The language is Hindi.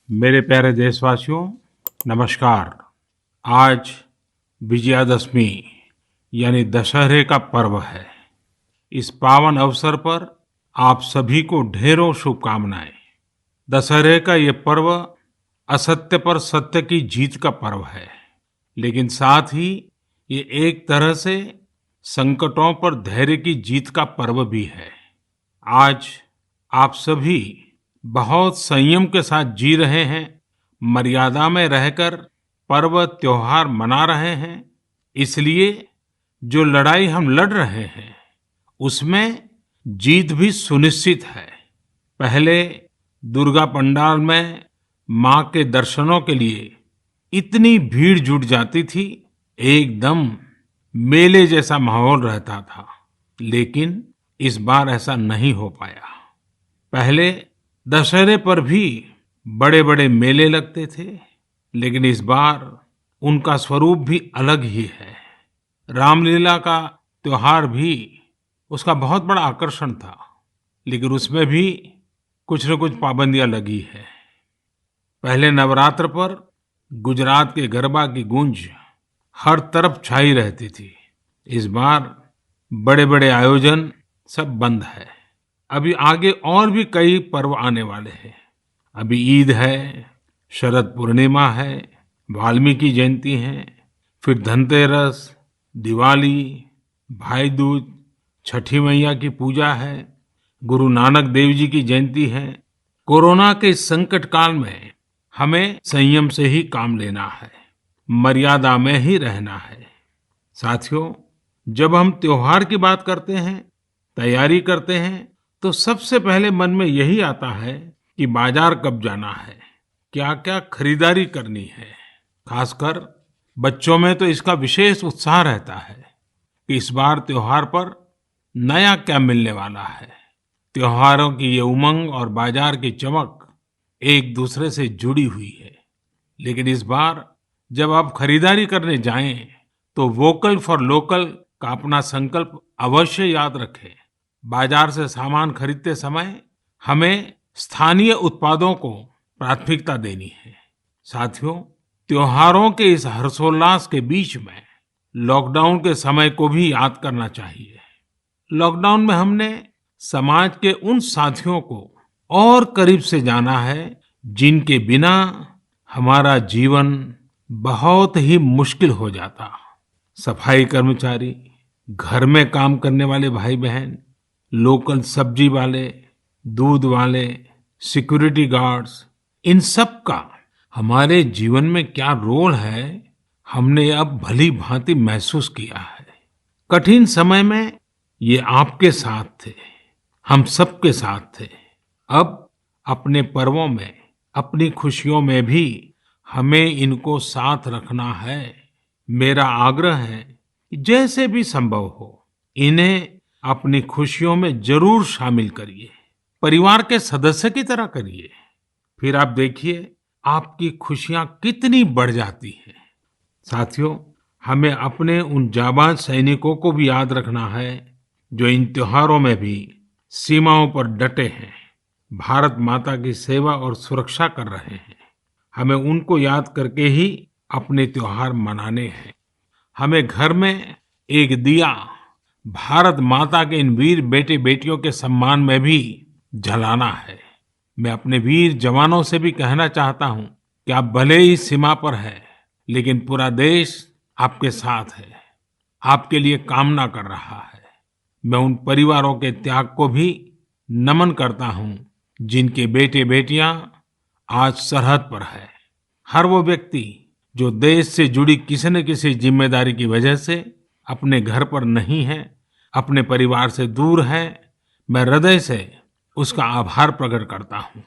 मेरे प्यारे देशवासियों, नमस्कार। आज विजयादशमी यानी दशहरे का पर्व है। इस पावन अवसर पर आप सभी को ढेरों शुभकामनाएं। दशहरे का ये पर्व असत्य पर सत्य की जीत का पर्व है, लेकिन साथ ही ये एक तरह से संकटों पर धैर्य की जीत का पर्व भी है। आज आप सभी बहुत संयम के साथ जी रहे हैं, मर्यादा में रहकर पर्व त्योहार मना रहे हैं। इसलिए जो लड़ाई हम लड़ रहे हैं उसमें जीत भी सुनिश्चित है। पहले दुर्गा पंडाल में माँ के दर्शनों के लिए इतनी भीड़ जुट जाती थी, एकदम मेले जैसा माहौल रहता था। लेकिन इस बार ऐसा नहीं हो पाया। पहले दशहरे पर भी बड़े बड़े मेले लगते थे, लेकिन इस बार उनका स्वरूप भी अलग ही है। रामलीला का त्योहार भी उसका बहुत बड़ा आकर्षण था, लेकिन उसमें भी कुछ न कुछ पाबंदियां लगी है। पहले नवरात्र पर गुजरात के गरबा की गूंज हर तरफ छाई रहती थी। इस बार बड़े बड़े आयोजन सब बंद है। अभी आगे और भी कई पर्व आने वाले हैं। अभी ईद है, शरद पूर्णिमा है, वाल्मीकि जयंती है, फिर धनतेरस, दिवाली, भाई दूज, छठी मैया की पूजा है, गुरु नानक देव जी की जयंती है। कोरोना के इस संकट काल में हमें संयम से ही काम लेना है, मर्यादा में ही रहना है। साथियों, जब हम त्योहार की बात करते हैं, तैयारी करते हैं, तो सबसे पहले मन में यही आता है कि बाजार कब जाना है, क्या क्या खरीदारी करनी है। खासकर बच्चों में तो इसका विशेष उत्साह रहता है कि इस बार त्योहार पर नया क्या मिलने वाला है। त्योहारों की ये उमंग और बाजार की चमक एक दूसरे से जुड़ी हुई है। लेकिन इस बार जब आप खरीदारी करने जाएं, तो वोकल फॉर लोकल का अपना संकल्प अवश्य याद रखें। बाजार से सामान खरीदते समय हमें स्थानीय उत्पादों को प्राथमिकता देनी है। साथियों, त्योहारों के इस हर्षोल्लास के बीच में लॉकडाउन के समय को भी याद करना चाहिए। लॉकडाउन में हमने समाज के उन साथियों को और करीब से जाना है जिनके बिना हमारा जीवन बहुत ही मुश्किल हो जाता। सफाई कर्मचारी, घर में काम करने वाले भाई बहन, लोकल सब्जी वाले, दूध वाले, सिक्योरिटी गार्ड्स, इन सब का हमारे जीवन में क्या रोल है, हमने अब भली भांति महसूस किया है। कठिन समय में ये आपके साथ थे, हम सबके साथ थे। अब अपने पर्वों में, अपनी खुशियों में भी हमें इनको साथ रखना है। मेरा आग्रह है कि जैसे भी संभव हो, इन्हें अपनी खुशियों में जरूर शामिल करिए, परिवार के सदस्य की तरह करिए। फिर आप देखिए आपकी खुशियां कितनी बढ़ जाती हैं। साथियों, हमें अपने उन जाबाज सैनिकों को भी याद रखना है जो इन त्योहारों में भी सीमाओं पर डटे हैं, भारत माता की सेवा और सुरक्षा कर रहे हैं। हमें उनको याद करके ही अपने त्योहार मनाने हैं। हमें घर में एक दिया भारत माता के इन वीर बेटे बेटियों के सम्मान में भी जलाना है। मैं अपने वीर जवानों से भी कहना चाहता हूं कि आप भले ही सीमा पर हैं, लेकिन पूरा देश आपके साथ है, आपके लिए कामना कर रहा है। मैं उन परिवारों के त्याग को भी नमन करता हूं जिनके बेटे बेटियां आज सरहद पर है। हर वो व्यक्ति जो देश से जुड़ी किसी न किसी जिम्मेदारी की वजह से अपने घर पर नहीं है, अपने परिवार से दूर है, मैं हृदय से उसका आभार प्रकट करता हूं।